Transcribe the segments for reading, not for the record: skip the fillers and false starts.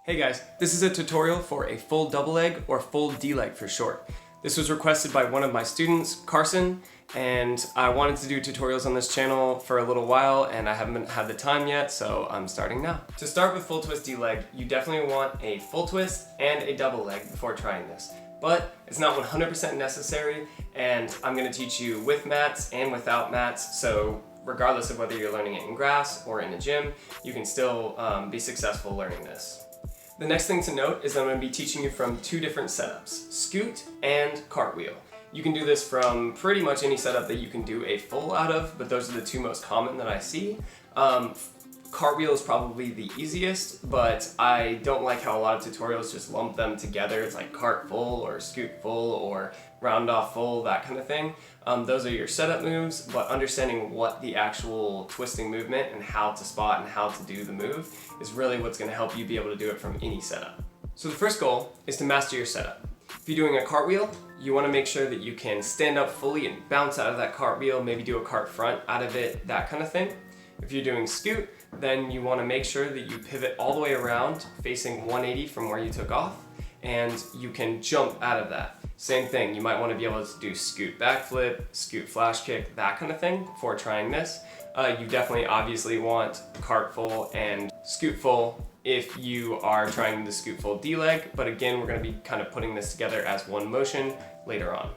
Hey guys, this is a tutorial for a full double leg or full D-leg for short. This was requested by one of my students, Carson, and I wanted to do tutorials on this channel for a little while and I haven't had the time yet, so I'm starting now. To start with full twist D-leg, you definitely want a full twist and a double leg before trying this. But it's not 100% necessary, and I'm going to teach you with mats and without mats, so regardless of whether you're learning it in grass or in a gym, you can still be successful learning this. The next thing to note is that I'm going to be teaching you from two different setups, scoot and cartwheel. You can do this from pretty much any setup that you can do a full out of, but those are the two most common that I see. Cartwheel is probably the easiest, but I don't like how a lot of tutorials just lump them together. It's like cart full or scoot full or round off full, that kind of thing. Those are your setup moves, but understanding what the actual twisting movement and how to spot and how to do the move is really what's going to help you be able to do it from any setup. So the first goal is to master your setup. If you're doing a cartwheel, you want to make sure that you can stand up fully and bounce out of that cartwheel, maybe do a cart front out of it, that kind of thing. If you're doing scoot, then you want to make sure that you pivot all the way around, facing 180 from where you took off, and you can jump out of that. Same thing, you might want to be able to do scoot backflip, scoot flash kick, that kind of thing before trying this. You definitely obviously want cart full and scoot full if you are trying the scoot full D-leg, but again, we're going to be kind of putting this together as one motion later on.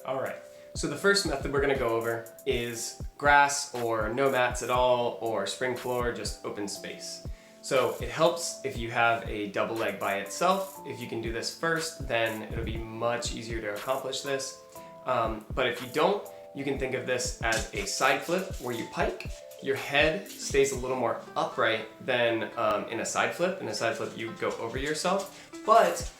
All right. So the first method we're going to go over is grass or no mats at all, or spring floor, just open space. So it helps if you have a double leg by itself. If you can do this first, then it'll be much easier to accomplish this. But if you don't, you can think of this as a side flip where you pike. Your head stays a little more upright than in a side flip. In a side flip, you go over yourself, but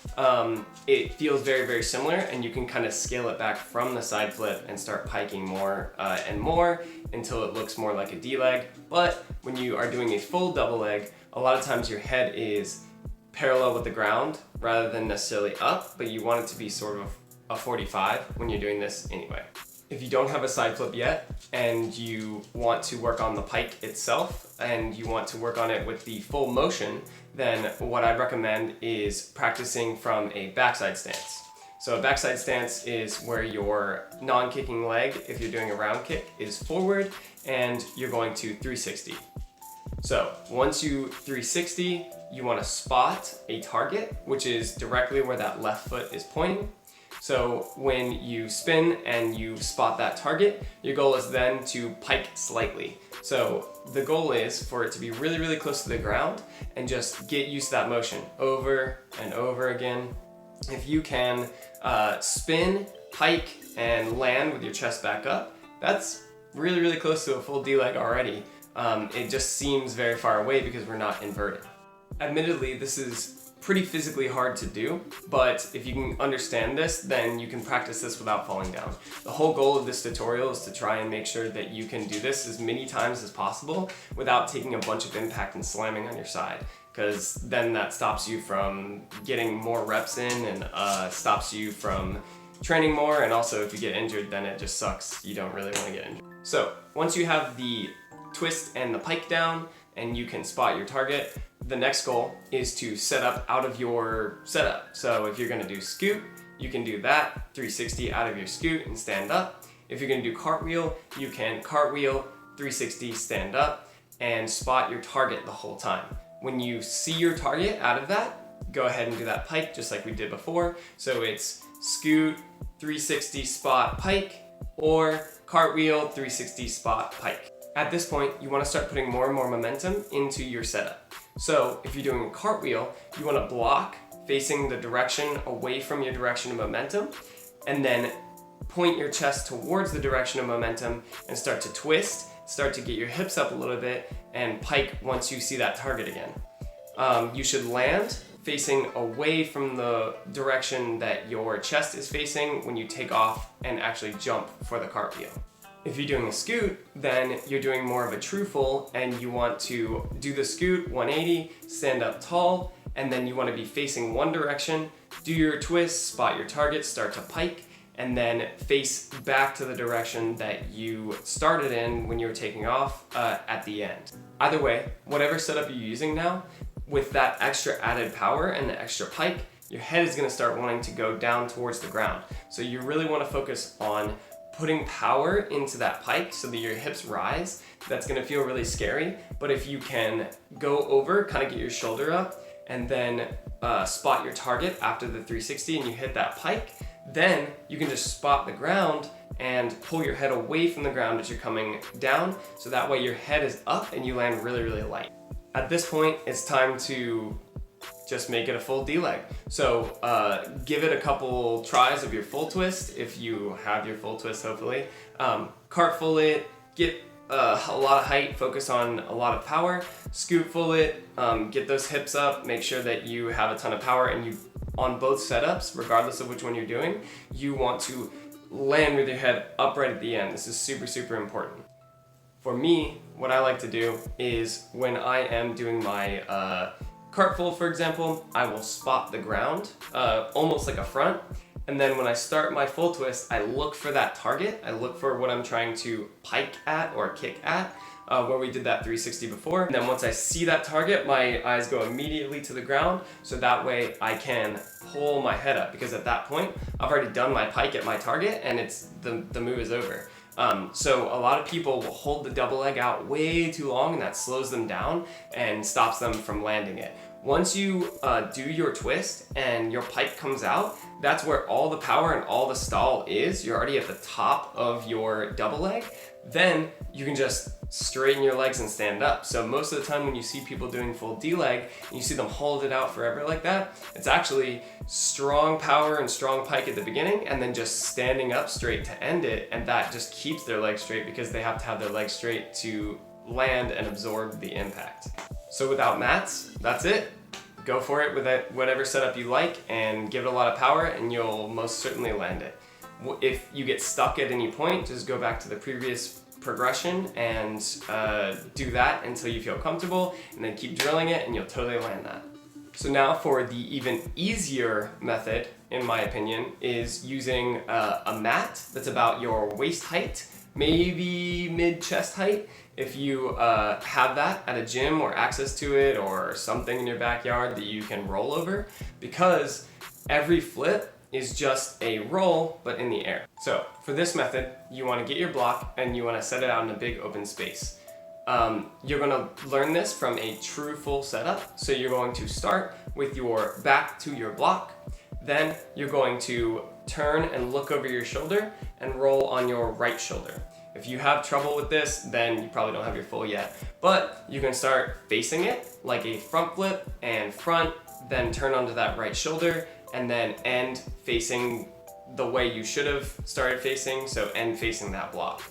it feels very, very similar, and you can kind of scale it back from the side flip and start piking more and more until it looks more like a D-leg. But when you are doing a full double leg, a lot of times your head is parallel with the ground rather than necessarily up, but you want it to be sort of a 45 when you're doing this anyway. If you don't have a side flip yet and you want to work on the pike itself and you want to work on it with the full motion, then what I'd recommend is practicing from a backside stance. So a backside stance is where your non-kicking leg, if you're doing a round kick, is forward and you're going to 360. So once you 360, you want to spot a target, which is directly where that left foot is pointing. So when you spin and you spot that target, your goal is then to pike slightly. So the goal is for it to be really, really close to the ground and just get used to that motion over and over again. If you can spin, pike, and land with your chest back up, that's really, really close to a full D-leg already. It just seems very far away because we're not inverted. Admittedly, this is pretty physically hard to do, but if you can understand this, then you can practice this without falling down. The whole goal of this tutorial is to try and make sure that you can do this as many times as possible without taking a bunch of impact and slamming on your side, because then that stops you from getting more reps in and stops you from training more, and also if you get injured, then it just sucks. You don't really want to get injured. So once you have the twist and the pike down and you can spot your target, the next goal is to set up out of your setup. So if you're going to do scoot, you can do that 360 out of your scoot and stand up. If you're going to do cartwheel, you can cartwheel 360, stand up, and spot your target the whole time. When you see your target out of that, go ahead and do that pike just like we did before. So it's scoot 360 spot pike or cartwheel 360 spot pike. At this point, you want to start putting more and more momentum into your setup. So if you're doing a cartwheel, you want to block facing the direction away from your direction of momentum, and then point your chest towards the direction of momentum and start to twist, start to get your hips up a little bit, and pike once you see that target again. You should land facing away from the direction that your chest is facing when you take off and actually jump for the cartwheel. If you're doing a scoot, then you're doing more of a true full, and you want to do the scoot 180, stand up tall, and then you want to be facing one direction, do your twist, spot your target, start to pike, and then face back to the direction that you started in when you were taking off at the end. Either way, whatever setup you're using now, with that extra added power and the extra pike, your head is gonna start wanting to go down towards the ground. So you really wanna focus on putting power into that pike so that your hips rise. That's gonna feel really scary, but if you can go over, kind of get your shoulder up, and then spot your target after the 360 and you hit that pike, then you can just spot the ground and pull your head away from the ground as you're coming down, so that way your head is up and you land really, really light. At this point, it's time to just make it a full D-leg. So give it a couple tries of your full twist, if you have your full twist, hopefully. Cart full it, get a lot of height, focus on a lot of power, scoop full it, get those hips up, make sure that you have a ton of power, and you, on both setups, regardless of which one you're doing, you want to land with your head upright at the end. This is super, super important. For me, what I like to do is when I am doing my cart full, for example, I will spot the ground, almost like a front. And then when I start my full twist, I look for that target. I look for what I'm trying to pike at or kick at, where we did that 360 before. And then once I see that target, my eyes go immediately to the ground, so that way I can pull my head up, because at that point, I've already done my pike at my target and it's the move is over. So a lot of people will hold the double leg out way too long, and that slows them down and stops them from landing it. Once you do your twist and your pike comes out, that's where all the power and all the stall is. You're already at the top of your double leg. Then you can just straighten your legs and stand up. So most of the time when you see people doing full D-leg and you see them hold it out forever like that, it's actually strong power and strong pike at the beginning and then just standing up straight to end it, and that just keeps their legs straight because they have to have their legs straight to land and absorb the impact. So without mats, that's it. Go for it with whatever setup you like and give it a lot of power and you'll most certainly land it. If you get stuck at any point, just go back to the previous progression and do that until you feel comfortable, and then keep drilling it and you'll totally land that. So now for the even easier method, in my opinion, is using a mat that's about your waist height, maybe mid-chest height. If you have that at a gym or access to it or something in your backyard that you can roll over, because every flip is just a roll, but in the air. So for this method, you wanna get your block and you wanna set it out in a big open space. You're gonna learn this from a true full setup. So you're going to start with your back to your block. Then you're going to turn and look over your shoulder and roll on your right shoulder. If you have trouble with this, then you probably don't have your full yet, but you can start facing it like a front flip and front, then turn onto that right shoulder, and then end facing the way you should have started facing, so end facing that block.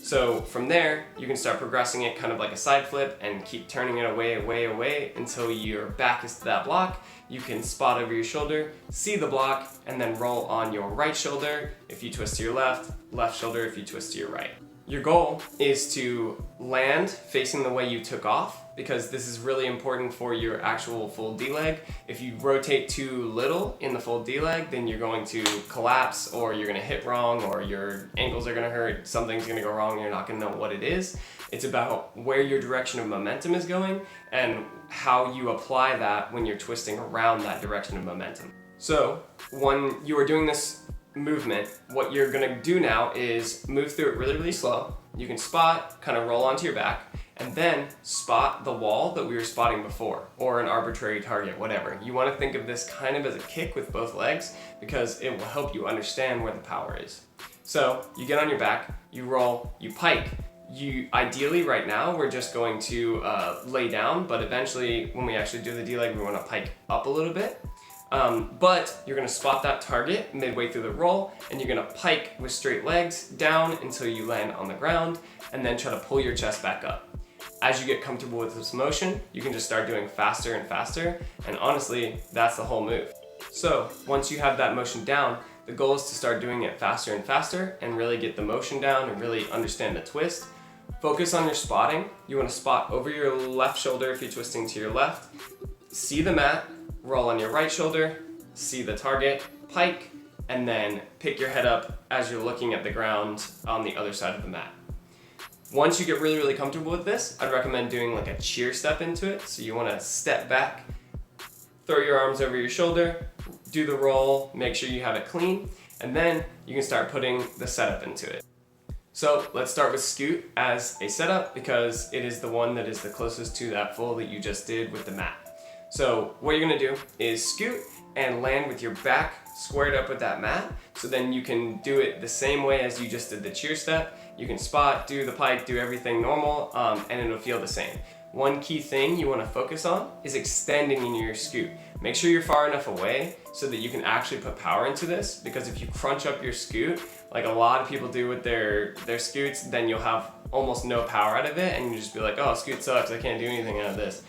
So from there, you can start progressing it kind of like a side flip and keep turning it away until your back is to that block. You can spot over your shoulder, see the block, and then roll on your right shoulder if you twist to your left, left shoulder if you twist to your right. Your goal is to land facing the way you took off, because this is really important for your actual full D-leg. If you rotate too little in the full D-leg, then you're going to collapse, or you're gonna hit wrong, or your ankles are gonna hurt, something's gonna go wrong, and you're not gonna know what it is. It's about where your direction of momentum is going and how you apply that when you're twisting around that direction of momentum. So when you are doing this movement, what you're gonna do now is move through it really, really slow. You can spot, kind of roll onto your back, and then spot the wall that we were spotting before, or an arbitrary target, whatever. You wanna think of this kind of as a kick with both legs, because it will help you understand where the power is. So you get on your back, you roll, you pike. Ideally right now, we're just going to lay down, but eventually when we actually do the D-leg, we wanna pike up a little bit. But you're gonna spot that target midway through the roll, and you're gonna pike with straight legs down until you land on the ground, and then try to pull your chest back up. As you get comfortable with this motion, you can just start doing faster and faster, and honestly, that's the whole move. So once you have that motion down, the goal is to start doing it faster and faster and really get the motion down and really understand the twist. Focus on your spotting. You wanna spot over your left shoulder if you're twisting to your left. See the mat, roll on your right shoulder, see the target, pike, and then pick your head up as you're looking at the ground on the other side of the mat. Once you get really, really comfortable with this, I'd recommend doing like a cheer step into it. So you want to step back, throw your arms over your shoulder, do the roll, make sure you have it clean, and then you can start putting the setup into it. So let's start with scoot as a setup because it is the one that is the closest to that full that you just did with the mat. So what you're gonna do is scoot and land with your back squared up with that mat. So then you can do it the same way as you just did the cheer step. You can spot, do the pike, do everything normal, and it'll feel the same. One key thing you want to focus on is extending in your scoot. Make sure you're far enough away so that you can actually put power into this, because if you crunch up your scoot, like a lot of people do with their scoots, then you'll have almost no power out of it and you just be like, oh, scoot sucks, I can't do anything out of this.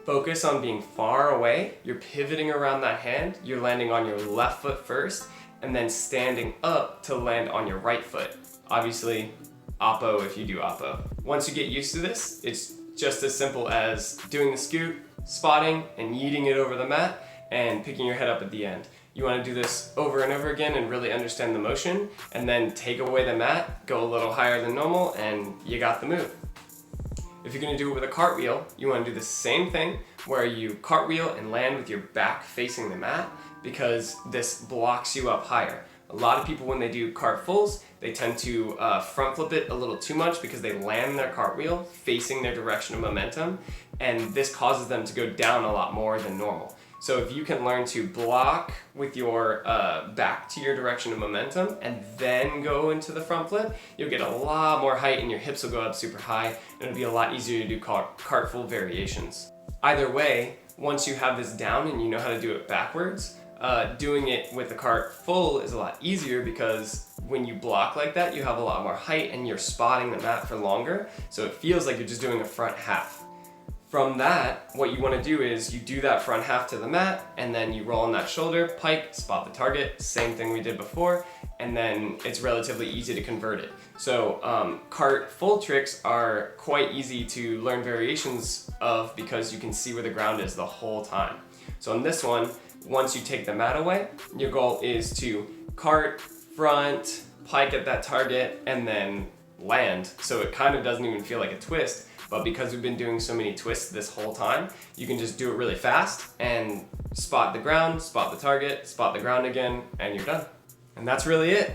Focus on being far away. You're pivoting around that hand. You're landing on your left foot first and then standing up to land on your right foot. Obviously, oppo if you do oppo. Once you get used to this, it's just as simple as doing the scoot, spotting, and yeeting it over the mat, and picking your head up at the end. You want to do this over and over again and really understand the motion, and then take away the mat, go a little higher than normal, and you got the move. If you're going to do it with a cartwheel, you want to do the same thing where you cartwheel and land with your back facing the mat, because this blocks you up higher. A lot of people, when they do cart fulls, they tend to front flip it a little too much because they land their cartwheel facing their direction of momentum, and this causes them to go down a lot more than normal. So if you can learn to block with your back to your direction of momentum and then go into the front flip, you'll get a lot more height and your hips will go up super high, and it'll be a lot easier to do cart full variations. Either way, once you have this down and you know how to do it backwards, doing it with the cart full is a lot easier, because when you block like that, you have a lot more height and you're spotting the mat for longer, so it feels like you're just doing a front half. From that, what you want to do is you do that front half to the mat, and then you roll on that shoulder, pike, spot the target, same thing we did before, and then it's relatively easy to convert it. So cart full tricks are quite easy to learn variations of because you can see where the ground is the whole time. So in this one, once you take the mat away, your goal is to cart, front, pike at that target, and then land. So it kind of doesn't even feel like a twist, but because we've been doing so many twists this whole time, you can just do it really fast and spot the ground, spot the target, spot the ground again, and you're done. And that's really it.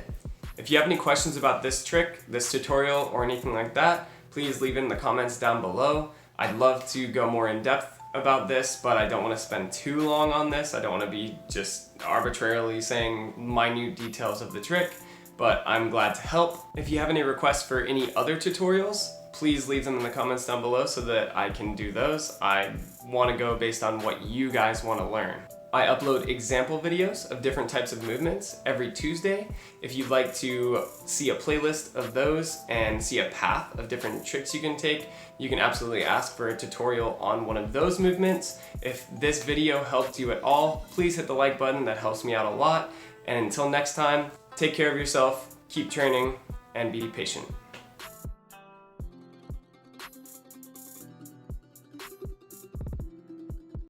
If you have any questions about this trick, this tutorial, or anything like that, please leave it in the comments down below. I'd love to go more in depth about this, but I don't want to spend too long on this. I don't want to be just arbitrarily saying minute details of the trick, but I'm glad to help. If you have any requests for any other tutorials, please leave them in the comments down below so that I can do those. I want to go based on what you guys want to learn. I upload example videos of different types of movements every Tuesday. If you'd like to see a playlist of those and see a path of different tricks you can take, you can absolutely ask for a tutorial on one of those movements. If this video helped you at all, please hit the like button. That helps me out a lot. And until next time, take care of yourself, keep training, and be patient.